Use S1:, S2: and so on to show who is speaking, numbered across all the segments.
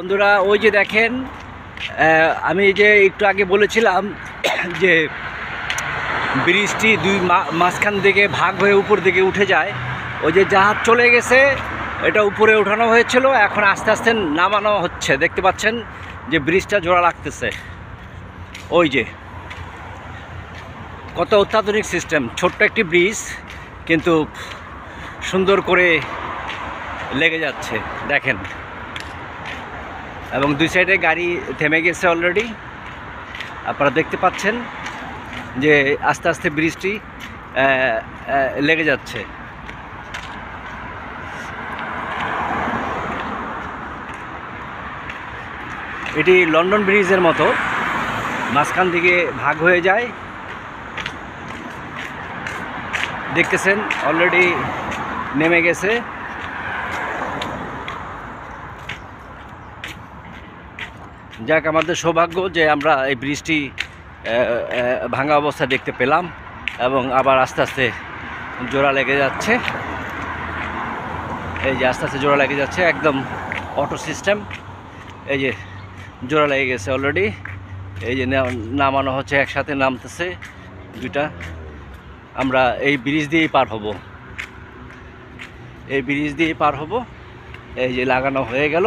S1: বন্ধুরা, ওই যে দেখেন, আমি যে একটু আগে বলেছিলাম যে ব্রিজটি মাঝখান থেকে ভাগ হয়ে উপর দিকে উঠে যায়। ওই যে জাহাজ চলে গেছে, এটা উপরে ওঠানো হয়েছিল, এখন আস্তে আস্তে নামানো হচ্ছে। দেখতে পাচ্ছেন যে ব্রিজটা জোড়া লাগতেছে। ওই যে কত অত্যাধুনিক সিস্টেম, ছোট্ট একটি ব্রিজ কিন্তু সুন্দর করে লেগে যাচ্ছে দেখেন। এবং দুই সাইডে গাড়ি থেমে গেছে অলরেডি। আপনারা দেখতে পাচ্ছেন যে আস্তে আস্তে ব্রিজটি লেগে যাচ্ছে। এটি লন্ডন ব্রিজের মতো মাঝখান থেকে ভাগ হয়ে যায়। দেখতেছেন অলরেডি নেমে গেছে। যাক, আমাদের সৌভাগ্য যে আমরা এই ব্রিজটি ভাঙা অবস্থায় দেখতে পেলাম এবং আবার আস্তে আস্তে জোড়া লেগে যাচ্ছে। এই যে আস্তে আস্তে জোড়া লেগে যাচ্ছে, একদম অটো সিস্টেম। এই যে জোড়া লেগে গেছে অলরেডি। এই যে নামানো হচ্ছে, একসাথে নামতেছে দুইটা। আমরা এই ব্রিজ দিয়েই পার হব, এই ব্রিজ দিয়েই পার হব। এই যে লাগানো হয়ে গেল।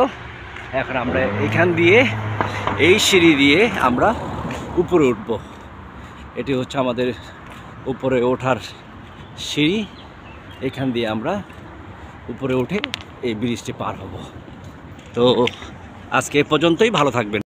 S1: এখন আমরা এখান দিয়ে এই সিঁড়ি দিয়ে আমরা উপরে উঠব। এটি হচ্ছে আমাদের উপরে ওঠার সিঁড়ি। এখান দিয়ে আমরা উপরে উঠে এই ব্রিজটি পার হব। তো আজকে এ পর্যন্তই, ভালো থাকবেন।